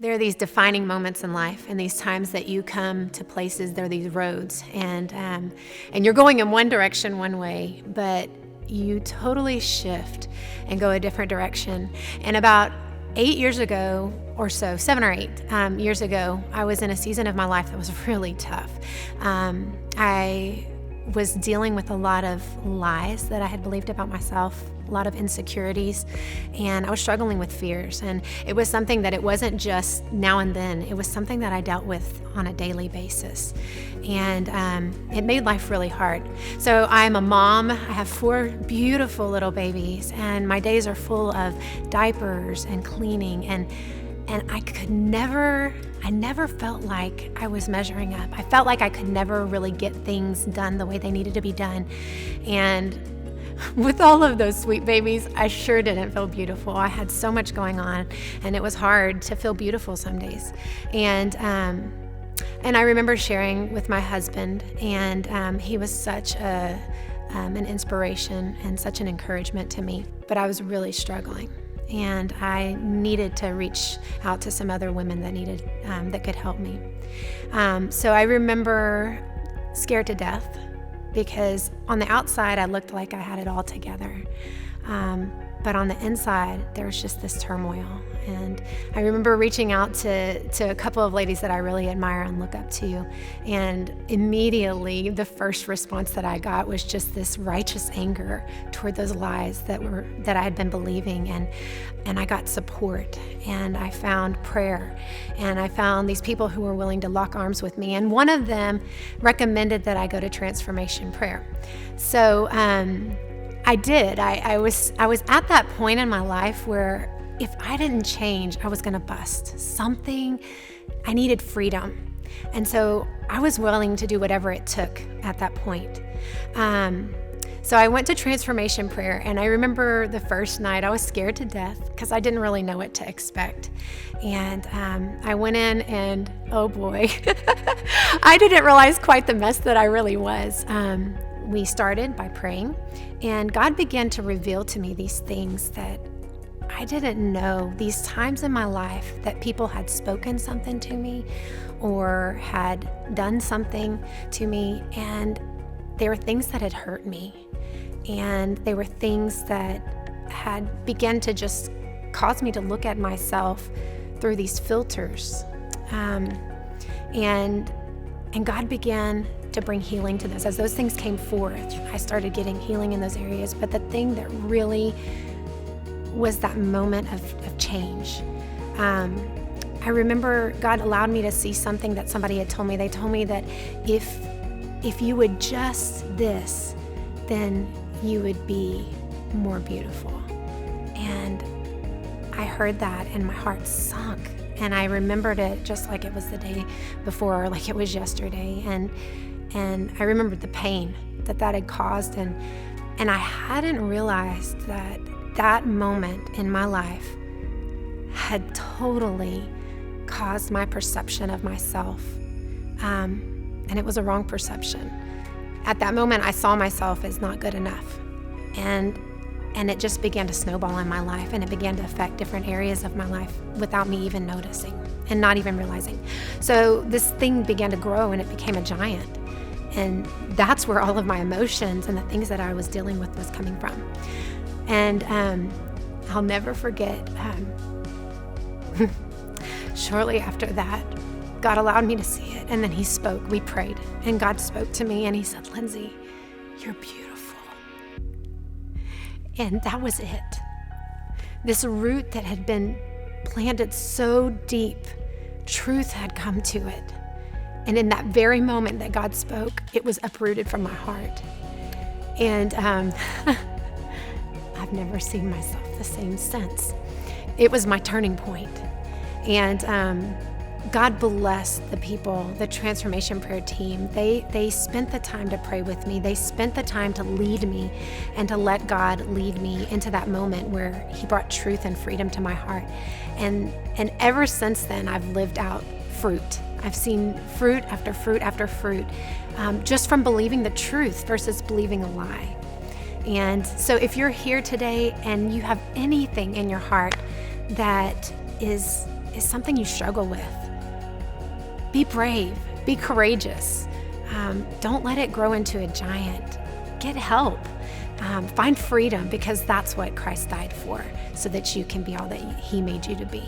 There are these defining moments in life, and these times that you come to places. There are these roads, and you're going in one direction one way, but you totally shift and go a different direction. And about 8 years ago, or so, 7 or 8 years ago, I was in a season of my life that was really tough. I was dealing with a lot of lies that I had believed about myself, a lot of insecurities, and I was struggling with fears. And it was something that it wasn't just now and then, it was something that I dealt with on a daily basis. And it made life really hard. So I'm a mom. I have 4 beautiful little babies, and my days are full of diapers and cleaning, and I never felt like I was measuring up. I felt like I could never really get things done the way they needed to be done. And with all of those sweet babies, I sure didn't feel beautiful. I had so much going on, and it was hard to feel beautiful some days. And I remember sharing with my husband, and he was such an inspiration and such an encouragement to me. But I was really struggling, and I needed to reach out to some other women that could help me. So I remember scared to death, because on the outside I looked like I had it all together, but on the inside there was just this turmoil. And I remember reaching out to a couple of ladies that I really admire and look up to, and immediately the first response that I got was just this righteous anger toward those lies that I had been believing. And I got support, and I found prayer, and I found these people who were willing to lock arms with me. And one of them recommended that I go to transformation prayer. So I did. I was at that point in my life where if I didn't change, I was going to bust. I needed freedom. And so I was willing to do whatever it took at that point. So I went to transformation prayer, and I remember the first night I was scared to death because I didn't really know what to expect. And I went in, and oh boy, I didn't realize quite the mess that I really was. We started by praying, and God began to reveal to me these things that I didn't know, these times in my life that people had spoken something to me or had done something to me, and they were things that had hurt me, and they were things that had begun to just cause me to look at myself through these filters. And God began to bring healing to this. As those things came forth, I started getting healing in those areas. But the thing that really was that moment of change. I remember God allowed me to see something that somebody had told me. They told me that if you would just this, then you would be more beautiful. And I heard that, and my heart sunk. And I remembered it just like it was the day before, or like it was yesterday. And I remembered the pain that had caused. And I hadn't realized that moment in my life had totally caused my perception of myself. And it was a wrong perception. At that moment, I saw myself as not good enough. And it just began to snowball in my life, and it began to affect different areas of my life without me even noticing and not even realizing. So this thing began to grow, and it became a giant. And that's where all of my emotions and the things that I was dealing with was coming from. And I'll never forget, shortly after that, God allowed me to see it, and then he spoke. We prayed, and God spoke to me, and he said, "Lindsey, you're beautiful." And that was it. This root that had been planted so deep, truth had come to it. And in that very moment that God spoke, it was uprooted from my heart. And I've never seen myself the same since. It was my turning point. And God blessed the people, the transformation prayer team. They spent the time to pray with me. They spent the time to lead me and to let God lead me into that moment where he brought truth and freedom to my heart. And ever since then, I've lived out fruit. I've seen fruit after fruit after fruit, just from believing the truth versus believing a lie. And so if you're here today and you have anything in your heart that is is something you struggle with, be brave, be courageous. Don't let it grow into a giant. Get help. Find freedom, because that's what Christ died for, so that you can be all that He made you to be.